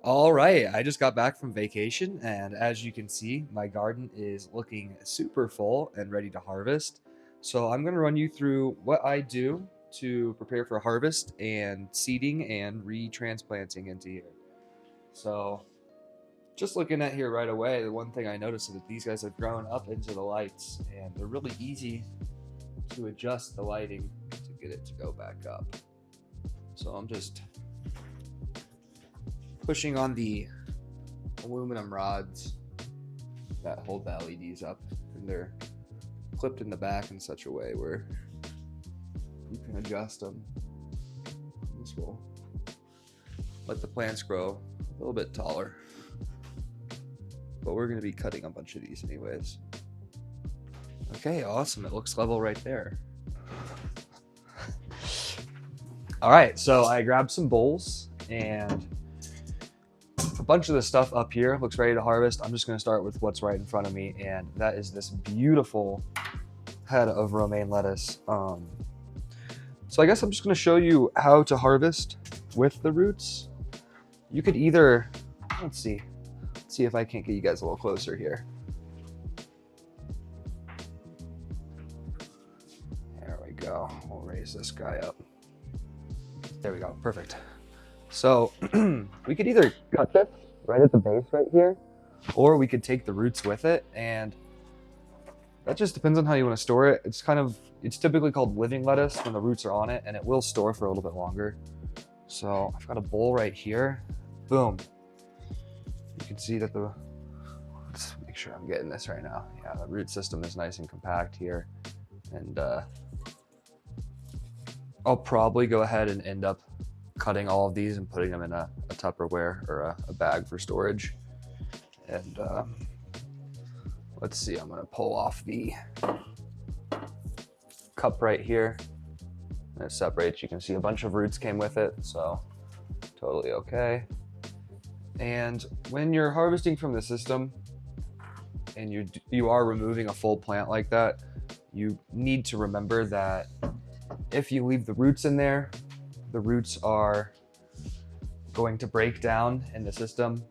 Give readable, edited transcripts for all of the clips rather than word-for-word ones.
All right, I just got back from vacation, and as you can see, my garden is looking super full and ready to harvest. So I'm going to run you through what I do to prepare for harvest and seeding and retransplanting into here. So just looking at here right away, the one thing I noticed is that these guys have grown up into the lights, and they're really easy to adjust the lighting to get it to go back up. So I'm just pushing on the aluminum rods that hold the LEDs up, and they're clipped in the back in such a way where you can adjust them. This will let the plants grow a little bit taller, but we're going to be cutting a bunch of these anyways. Okay, awesome. It looks level right there. All right, so I grabbed some bowls and a bunch of the stuff up here looks ready to harvest. I'm just going to start with what's right in front of me, and that is this beautiful head of romaine lettuce. So I guess I'm just going to show you how to harvest with the roots. You could either, let's see if I can't get you guys a little closer here. There we go. We'll raise this guy up. There we go. Perfect. So we could either cut this right at the base right here, or we could take the roots with it, and that just depends on how you want to store it. It's typically called living lettuce when the roots are on it, and it will store for a little bit longer. So I've got a bowl right here. Boom. You can see that let's make sure I'm getting this right now. Yeah, the root system is nice and compact here. And I'll probably go ahead and end up cutting all of these and putting them in a Tupperware or a bag for storage. And let's see, I'm gonna pull off the cup right here. And it separates. You can see a bunch of roots came with it, so totally okay. And when you're harvesting from the system and you are removing a full plant like that, you need to remember that if you leave the roots in there, the roots are going to break down in the system,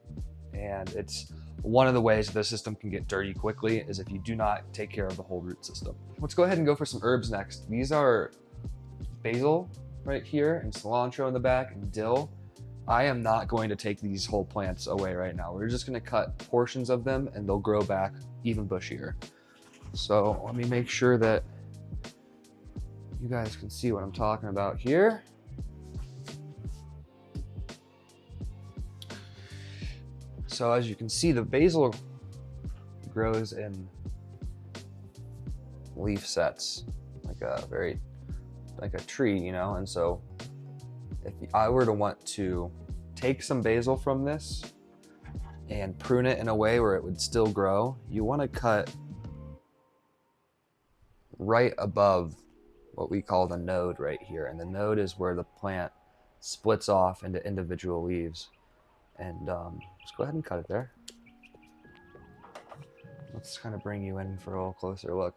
and it's one of the ways the system can get dirty quickly is if you do not take care of the whole root system. Let's go ahead and go for some herbs next. These are basil right here, and cilantro in the back, and dill. I am not going to take these whole plants away right now. We're just going to cut portions of them, and they'll grow back even bushier. So let me make sure that you guys can see what I'm talking about here. So as you can see, the basil grows in leaf sets, like a tree, you know? And so if I were to want to take some basil from this and prune it in a way where it would still grow, you want to cut right above what we call the node right here. And the node is where the plant splits off into individual leaves. And just go ahead and cut it there. Let's kind of bring you in for a little closer look.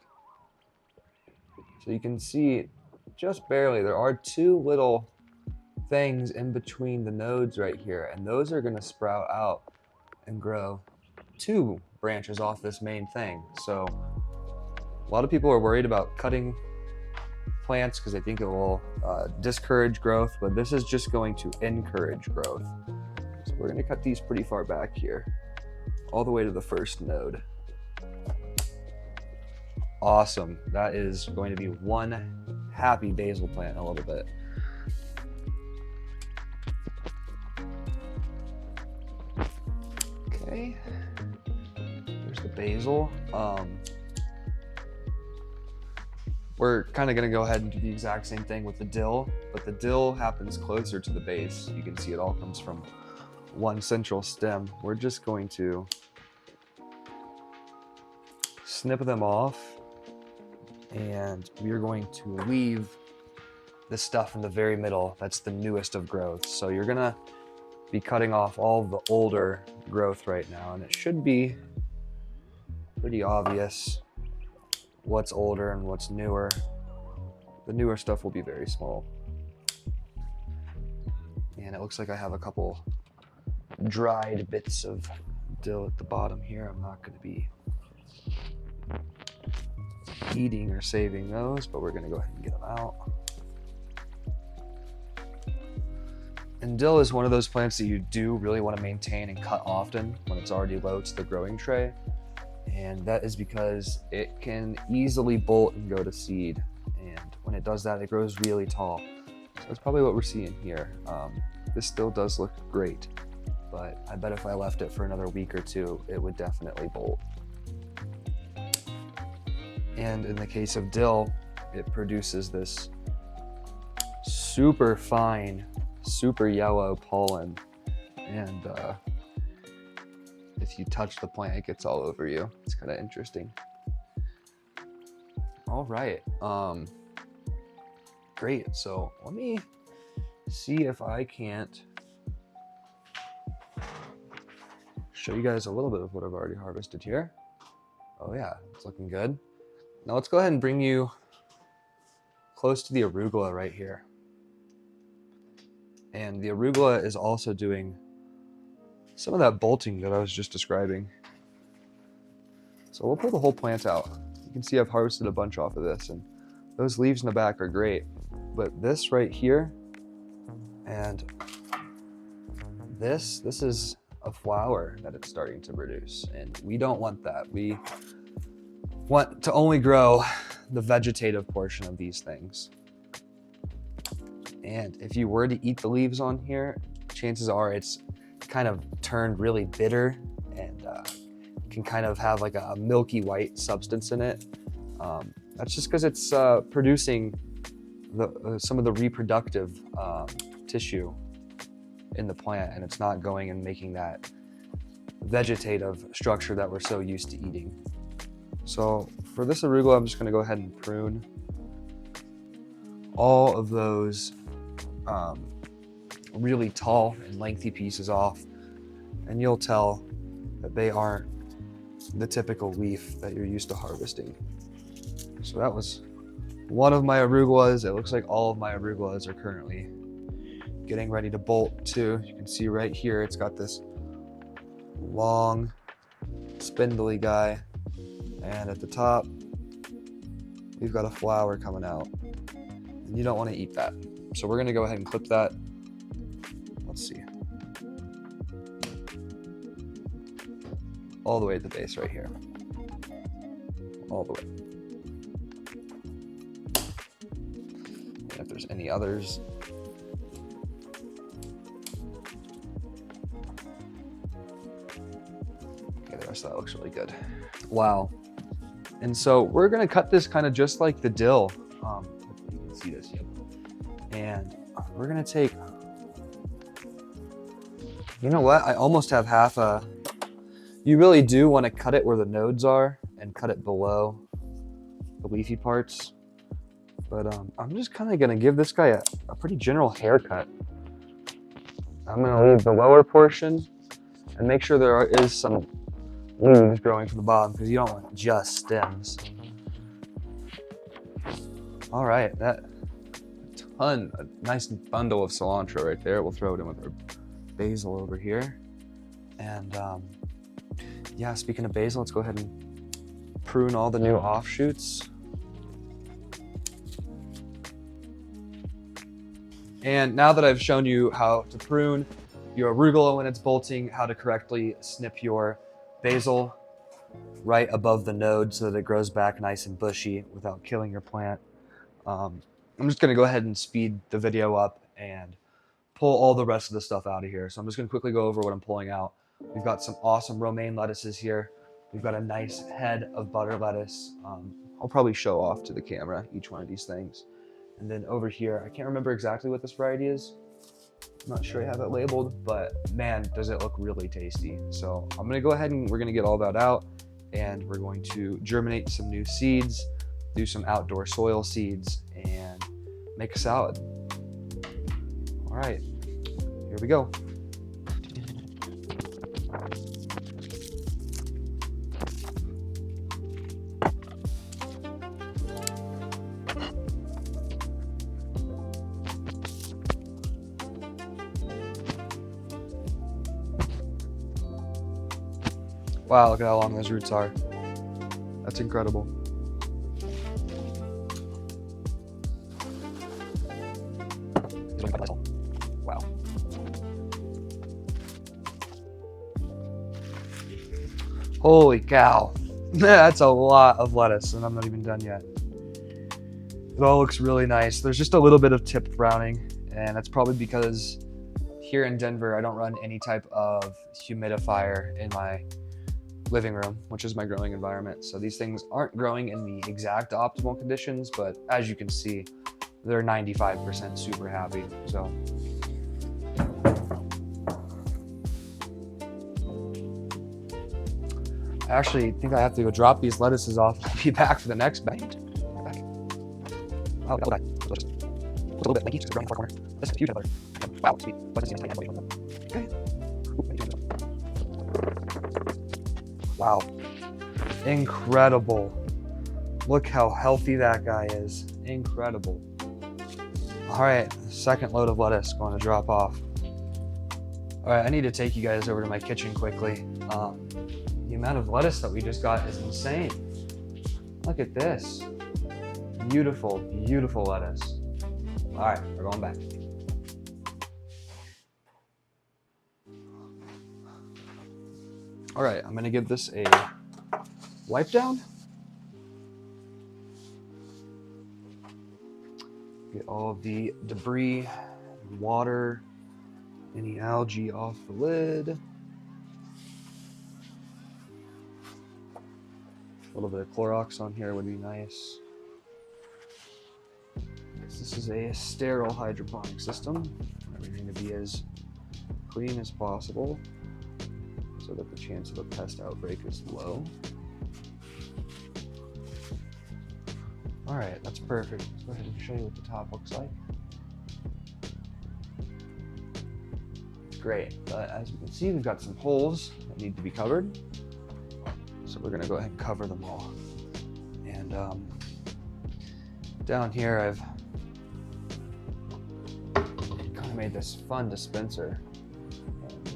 So you can see just barely, there are two little things in between the nodes right here, and those are going to sprout out and grow two branches off this main thing. So a lot of people are worried about cutting plants because they think it will discourage growth, but this is just going to encourage growth. So we're going to cut these pretty far back here, all the way to the first node. Awesome. That is going to be one happy basil plant in a little bit. Okay, there's the basil. We're kind of going to go ahead and do the exact same thing with the dill, but the dill happens closer to the base. You can see it all comes from one central stem. We're just going to snip them off, and we're going to leave the stuff in the very middle. That's the newest of growth. So you're going to be cutting off all the older growth right now, and it should be pretty obvious what's older and what's newer. The newer stuff will be very small. And it looks like I have a couple dried bits of dill at the bottom here. I'm not going to be eating or saving those, but we're going to go ahead and get them out. And dill is one of those plants that you do really want to maintain and cut often when it's already low to the growing tray. And that is because it can easily bolt and go to seed. And when it does that, it grows really tall. So that's probably what we're seeing here. This still does look great, but I bet if I left it for another week or two, it would definitely bolt. And in the case of dill, it produces this super fine, super yellow pollen. And if you touch the plant, it gets all over you. It's kind of interesting. All right. Great. So let me see if I can't show you guys a little bit of what I've already harvested here. Oh yeah, it's looking good. Now let's go ahead and bring you close to the arugula right here. And the arugula is also doing some of that bolting that I was just describing. So we'll pull the whole plant out. You can see I've harvested a bunch off of this, and those leaves in the back are great. But this right here, and this is a flower that it's starting to produce, and we don't want that. We want to only grow the vegetative portion of these things. And if you were to eat the leaves on here, chances are it's kind of turned really bitter and can kind of have like a milky white substance in it. That's just because it's producing some of the reproductive tissue in the plant, and it's not going and making that vegetative structure that we're so used to eating. So for this arugula, I'm just going to go ahead and prune all of those really tall and lengthy pieces off, and you'll tell that they aren't the typical leaf that you're used to harvesting. So that was one of my arugulas. It looks like all of my arugulas are currently getting ready to bolt too. You can see right here, it's got this long, spindly guy. And at the top, we've got a flower coming out. And you don't want to eat that. So we're going to go ahead and clip that. Let's see. All the way at the base right here. All the way. And if there's any others. Okay, the rest of that looks really good. Wow. And so we're going to cut this kind of just like the dill. You can see this. Yep. And we're going to take, you know what? I almost have half a, you really do want to cut it where the nodes are and cut it below the leafy parts. But I'm just kind of going to give this guy a pretty general haircut. I'm going to leave the lower portion and make sure there is some leaves growing from the bottom, because you don't want just stems. All right, a nice bundle of cilantro right there. We'll throw it in with our basil over here. And yeah, speaking of basil, let's go ahead and prune all the new offshoots. And now that I've shown you how to prune your arugula when it's bolting, how to correctly snip your basil right above the node so that it grows back nice and bushy without killing your plant, I'm just going to go ahead and speed the video up and pull all the rest of the stuff out of here. So I'm just going to quickly go over what I'm pulling out. We've got some awesome romaine lettuces here. We've got a nice head of butter lettuce. I'll probably show off to the camera each one of these things. And then over here, I can't remember exactly what this variety is. I'm not sure I have it labeled, but man, does it look really tasty. So I'm gonna go ahead and we're gonna get all that out, and we're going to germinate some new seeds, do some outdoor soil seeds, and make a salad. All right, here we go. Wow, look at how long those roots are. That's incredible. Wow. Holy cow. That's a lot of lettuce, and I'm not even done yet. It all looks really nice. There's just a little bit of tipped browning, and that's probably because here in Denver, I don't run any type of humidifier in my living room, which is my growing environment. So these things aren't growing in the exact optimal conditions, but as you can see, they're 95% super happy. So I actually think I have to go drop these lettuces off and be back for the next batch. Wow, that was just a little bit lanky, just growing in the far corner. This is huge butter. Wow, sweet. Okay. Wow. Incredible. Look how healthy that guy is. Incredible. All right, second load of lettuce going to drop off. All right, I need to take you guys over to my kitchen quickly. The amount of lettuce that we just got is insane. Look at this. Beautiful, beautiful lettuce. All right, we're going back. All right, I'm gonna give this a wipe down. Get all of the debris, water, any algae off the lid. A little bit of Clorox on here would be nice. This is a sterile hydroponic system. Everything to be as clean as possible so that the chance of a pest outbreak is low. All right, that's perfect. Let's go ahead and show you what the top looks like. It's great, but as you can see, we've got some holes that need to be covered. So we're gonna go ahead and cover them all. And down here, I've kind of made this fun dispenser. And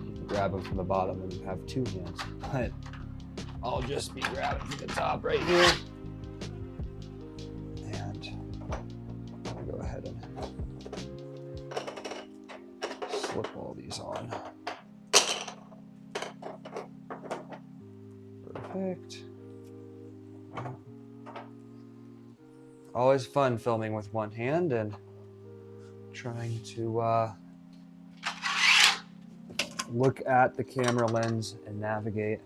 you can grab them from the bottom and you have two hands. But I'll just be grabbing from the top right here. Go ahead and slip all these on. Perfect. Always fun filming with one hand and trying to look at the camera lens and navigate.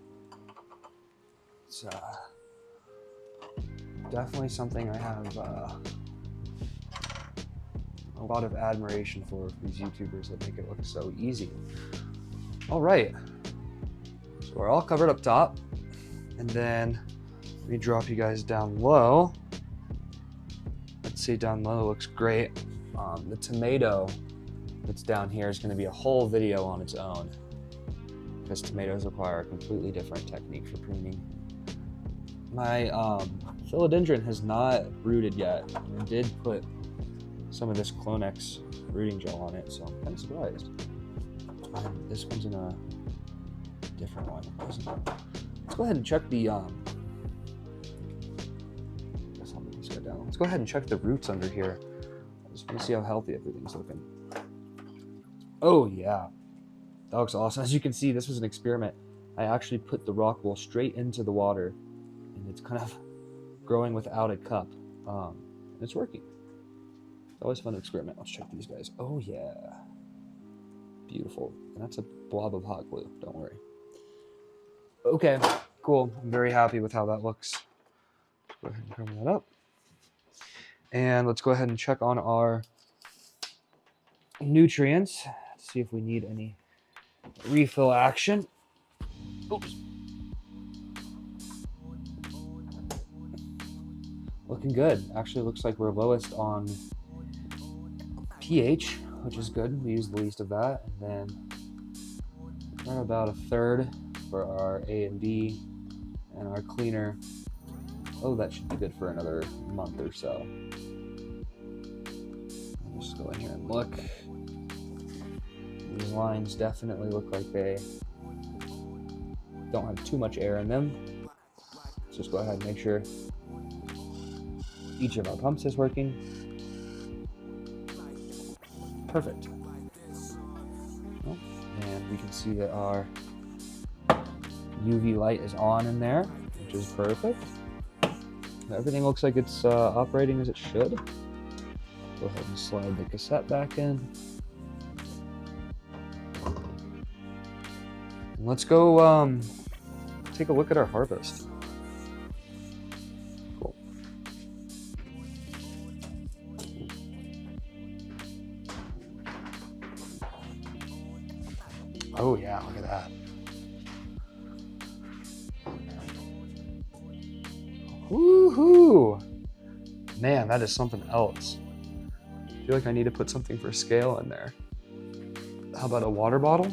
It's definitely something I have a lot of admiration for these YouTubers that make it look so easy. All right, so we're all covered up top, and then let me drop you guys down low. Let's see, down low looks great. The tomato that's down here is going to be a whole video on its own because tomatoes require a completely different technique for pruning. My philodendron has not rooted yet. I did put some of this Clonex rooting gel on it, so I'm kind of surprised. This one's in a different one. Let's go ahead and check the let's go ahead and check the roots under here. I just want to see how healthy everything's looking. Oh yeah, that looks awesome. As you can see, this was an experiment. I actually put the rock wool straight into the water, and it's kind of growing without a cup. It's working. It's always fun to experiment. Let's check these guys. Oh yeah, beautiful. And that's a blob of hot glue, don't worry. Okay, cool. I'm very happy with how that looks. Let's go ahead and cover that up. And let's go ahead and check on our nutrients. See if we need any refill action. Oops. Looking good. Actually looks like we're lowest on pH, which is good. We use the least of that. And then we're about a third for our A and B, and our cleaner. Oh, that should be good for another month or so. I'll just go in here and look. These lines definitely look like they don't have too much air in them. Let's just go ahead and make sure each of our pumps is working. Perfect. And we can see that our UV light is on in there, which is perfect. Everything looks like it's operating as it should. Go ahead and slide the cassette back in. And let's go take a look at our harvest. Cool. Oh yeah, look at that. Woohoo! Man, that is something else. I feel like I need to put something for scale in there. How about a water bottle?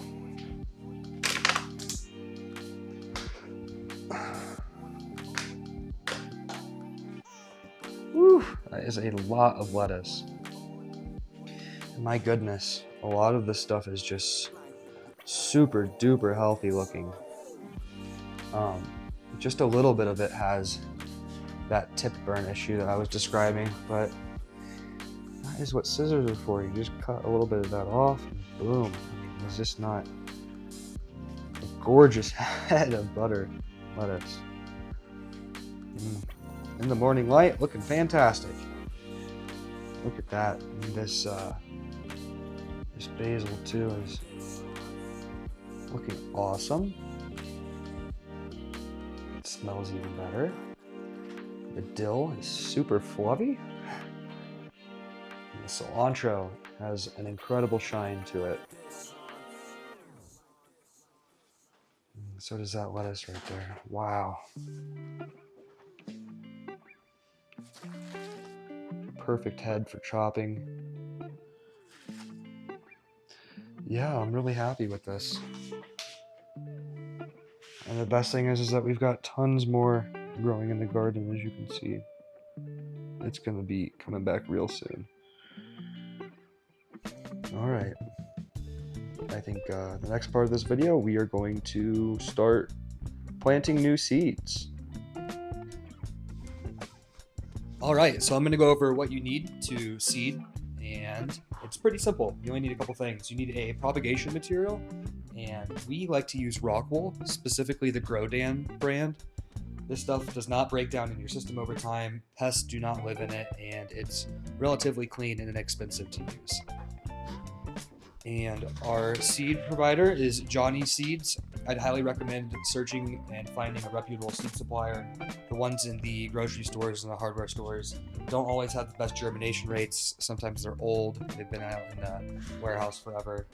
Woo, that is a lot of lettuce. My goodness, a lot of this stuff is just super duper healthy looking. Just a little bit of it has that tip burn issue that I was describing, but that is what scissors are for. You just cut a little bit of that off and boom. It's just not a gorgeous head of butter lettuce. In the morning light, looking fantastic. Look at that. And this basil too is looking awesome. It smells even better. The dill is super fluffy. And the cilantro has an incredible shine to it. And so does that lettuce right there. Wow. Perfect head for chopping. Yeah, I'm really happy with this. And the best thing is that we've got tons more growing in the garden, as you can see. It's going to be coming back real soon. All right. I think the next part of this video, we are going to start planting new seeds. All right, so I'm going to go over what you need to seed, and it's pretty simple. You only need a couple things. You need a propagation material, and we like to use rock wool, specifically the Grodan brand. This stuff does not break down in your system over time, pests do not live in it, and it's relatively clean and inexpensive to use. And our seed provider is Johnny Seeds. I'd highly recommend searching and finding a reputable seed supplier. The ones in the grocery stores and the hardware stores don't always have the best germination rates. Sometimes they're old, they've been out in the warehouse forever.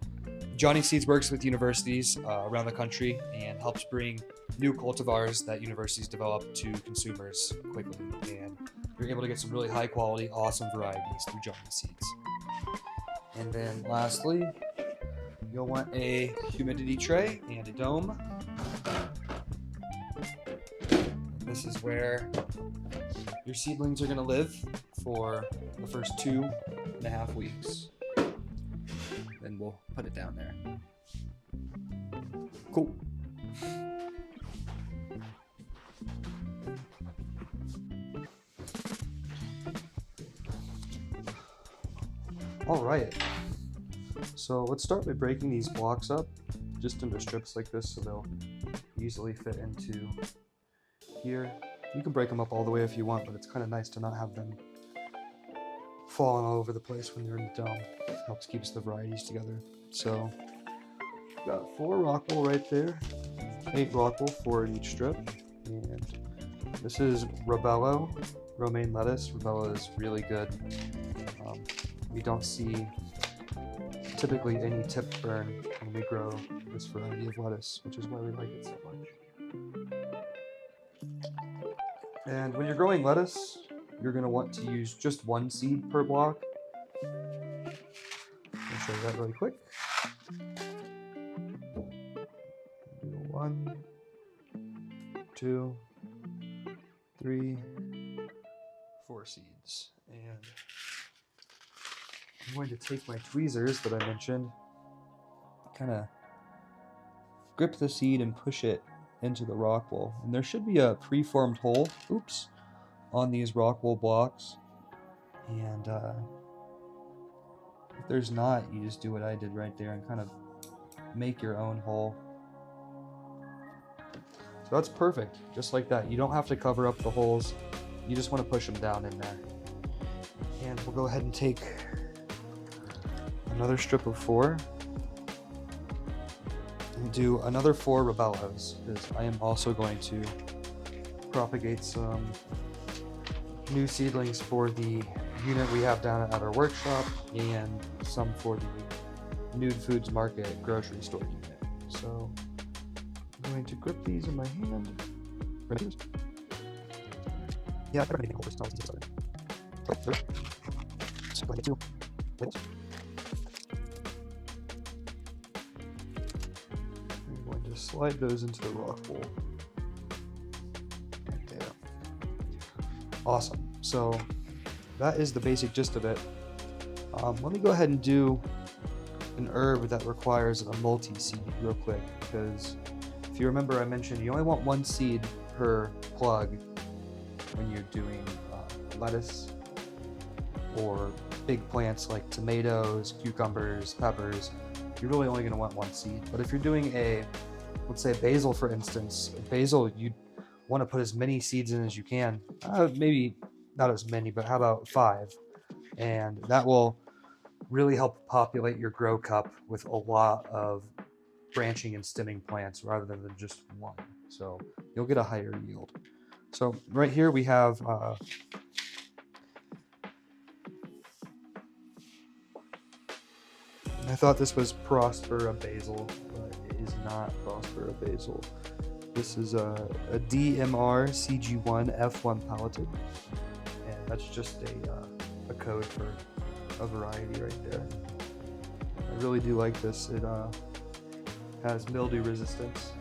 Johnny Seeds works with universities around the country and helps bring new cultivars that universities develop to consumers quickly. And you're able to get some really high quality, awesome varieties through Johnny Seeds. And then lastly, you'll want a humidity tray and a dome. This is where your seedlings are going to live for the first 2.5 weeks. Then we'll put it down there. Cool. All right. So let's start by breaking these blocks up just into strips like this so they'll easily fit into here. You can break them up all the way if you want, but it's kind of nice to not have them falling all over the place when you're in the dome. It helps keeps the varieties together. So we've got 4 rock wool right there, 8 rock wool, 4 in each strip. And this is Romaine lettuce. Rubella is really good. We don't see typically any tip burn when we grow this variety of lettuce, which is why we like it so much. And when you're growing lettuce, you're going to want to use just 1 seed per block. I'll show you that really quick. Do 1, 2, 3, 4 seeds. And I'm going to take my tweezers that I mentioned, kind of grip the seed and push it into the rock wool. And there should be a preformed hole, oops, on these rock wool blocks. And if there's not, you just do what I did right there and kind of make your own hole. So that's perfect, just like that. You don't have to cover up the holes. You just want to push them down in there. And we'll go ahead and take another strip of 4 and do another 4 rubellos, because I am also going to propagate some new seedlings for the unit we have down at our workshop and some for the Nude Foods Market grocery store unit. So I'm going to grip these in my hand. Ready? Yeah, I better make a hole this time. Okay, go ahead and 2 labels. I'm going to slide those into the rock wool. Right there. Awesome. So that is the basic gist of it. Let me go ahead and do an herb that requires a multi-seed real quick, because if you remember I mentioned you only want 1 seed per plug when you're doing lettuce or big plants like tomatoes, cucumbers, peppers. You're really only going to want 1 seed. But if you're doing let's say basil for instance, basil, you want to put as many seeds in as you can. Maybe not as many, but how about 5? And that will really help populate your grow cup with a lot of branching and stemming plants rather than just 1. So you'll get a higher yield. So right here we have I thought this was Prospera basil, but it is not Prospera basil. This is a DMR CG1 F1 palleted, and that's just a code for a variety right there. I really do like this. It has mildew resistance,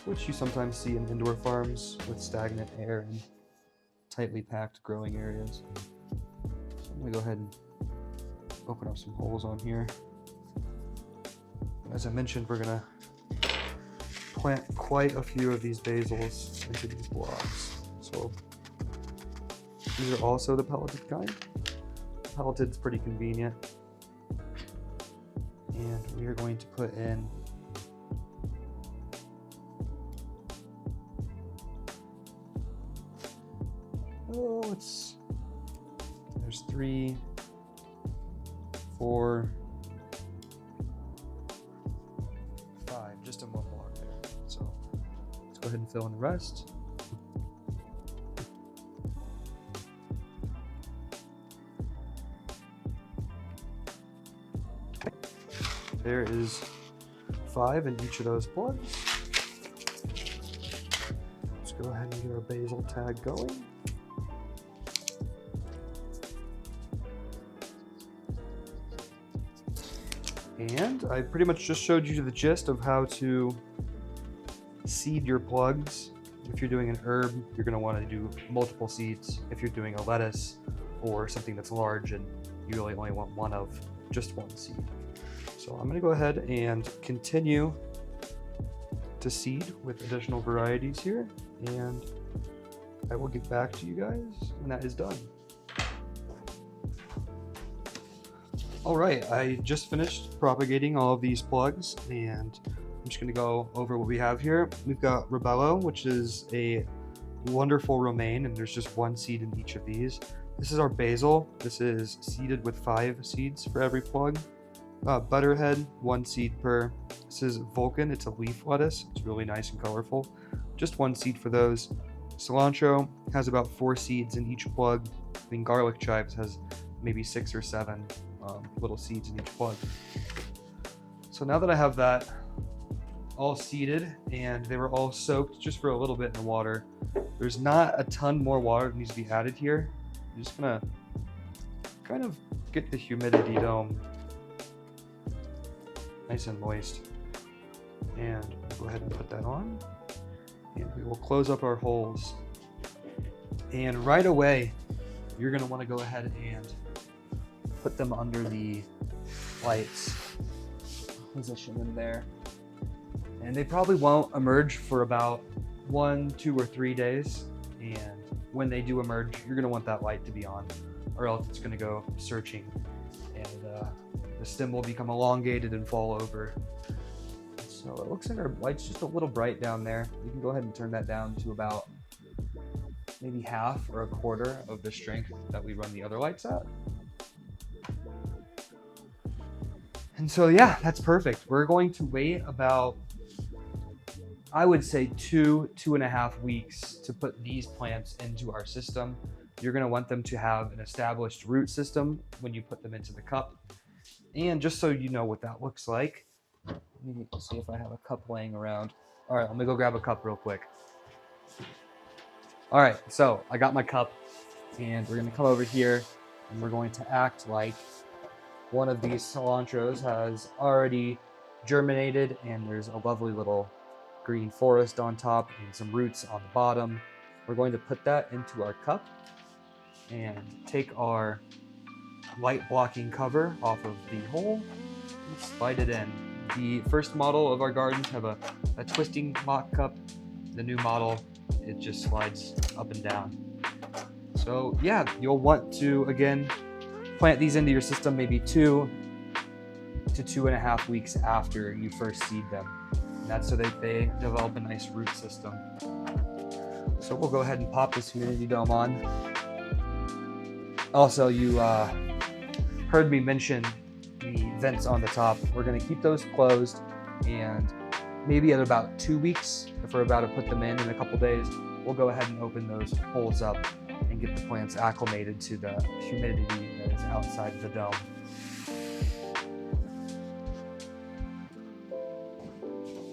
which you sometimes see in indoor farms with stagnant air and tightly packed growing areas. So I'm gonna go ahead and open up some holes on here. As I mentioned, we're gonna plant quite a few of these basils into these blocks. So these are also the pelleted kind. Pelleted's pretty convenient. And we are going to put in there's 3, 4, 5, just in 1 block there. So let's go ahead and fill in the rest. There is 5 in each of those plugs. Let's go ahead and get our basil tag going. And I pretty much just showed you the gist of how to seed your plugs. If you're doing an herb, you're going to want to do multiple seeds. If you're doing a lettuce or something that's large and you really only want just one seed. So I'm going to go ahead and continue to seed with additional varieties here, and I will get back to you guys when that is done. All right, I just finished propagating all of these plugs, and I'm just going to go over what we have here. We've got Rubello, which is a wonderful Romaine, and there's just 1 seed in each of these. This is our basil. This is seeded with 5 seeds for every plug. Butterhead, 1 seed per. This is Vulcan. It's a leaf lettuce. It's really nice and colorful. Just 1 seed for those. Cilantro has about 4 seeds in each plug. I mean, garlic chives has maybe 6 or 7 little seeds in each plug. So now that I have that all seeded and they were all soaked just for a little bit in the water, there's not a ton more water that needs to be added here. I'm just gonna kind of get the humidity dome nice and moist, and go ahead and put that on, and we will close up our holes. And right away you're going to want to go ahead and put them under the lights, position them there, And they probably won't emerge for about 1, 2, or 3 days. And when they do emerge, you're gonna want that light to be on, or else it's gonna go searching and the stem will become elongated and fall over. So it looks like our light's just a little bright down there. You can go ahead and turn that down to about maybe half or a quarter of the strength that we run the other lights at. And so yeah, that's perfect. We're going to wait about, I would say 2.5 weeks to put these plants into our system. You're gonna want them to have an established root system when you put them into the cup. And just so you know what that looks like, let me see if I have a cup laying around. All right, let me go grab a cup real quick. All right, so I got my cup and we're gonna come over here and we're going to act like one of these cilantros has already germinated and there's a lovely little green forest on top and some roots on the bottom. We're going to put that into our cup and take our light blocking cover off of the hole and slide it in. The first model of our gardens have a twisting lock cup. The new model, it just slides up and down. So yeah, you'll want to, again, plant these into your system maybe 2 to 2.5 weeks after you first seed them. And that's so that they develop a nice root system. So we'll go ahead and pop this humidity dome on. Also, you heard me mention the vents on the top. We're gonna keep those closed, and maybe at about 2 weeks, if we're about to put them in a couple days, we'll go ahead and open those holes up and get the plants acclimated to the humidity that is outside the dome.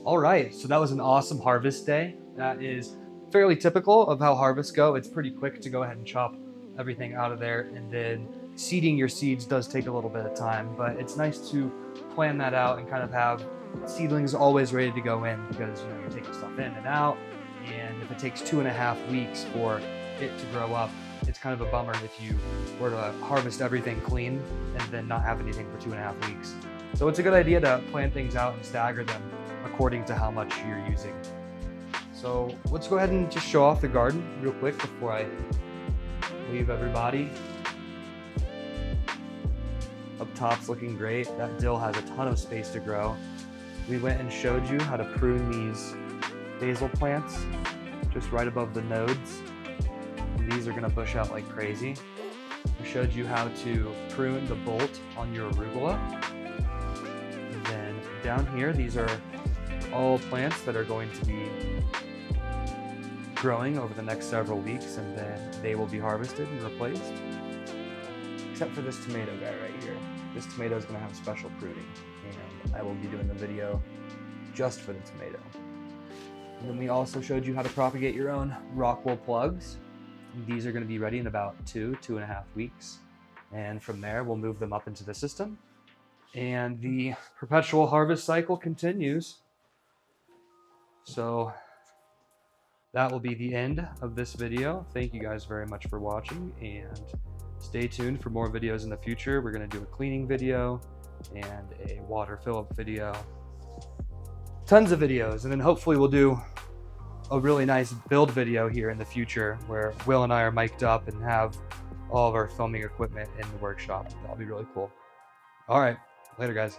All right, so that was an awesome harvest day. That is fairly typical of how harvests go. It's pretty quick to go ahead and chop everything out of there, and then seeding your seeds does take a little bit of time, but it's nice to plan that out and kind of have seedlings always ready to go in, because you're taking stuff in and out, and if it takes 2.5 weeks for it to grow up, it's kind of a bummer if you were to harvest everything clean and then not have anything for 2.5 weeks. So it's a good idea to plan things out and stagger them according to how much you're using. So let's go ahead and just show off the garden real quick before I leave everybody. Up top's looking great. That dill has a ton of space to grow. We went and showed you how to prune these basil plants just right above the nodes. And these are gonna bush out like crazy. We showed you how to prune the bolt on your arugula. And then down here, these are all plants that are going to be growing over the next several weeks, and then they will be harvested and replaced. Except for this tomato guy right here. This tomato is going to have special pruning, and I will be doing a video just for the tomato. And then we also showed you how to propagate your own rockwool plugs. These are going to be ready in about 2.5 weeks. And from there, we'll move them up into the system. And the perpetual harvest cycle continues. So that will be the end of this video. Thank you guys very much for watching, and stay tuned for more videos in the future. We're going to do a cleaning video and a water fill-up video. Tons of videos, and then hopefully we'll do a really nice build video here in the future where Will and I are mic'd up and have all of our filming equipment in the workshop. That'll be really cool. All right, later guys.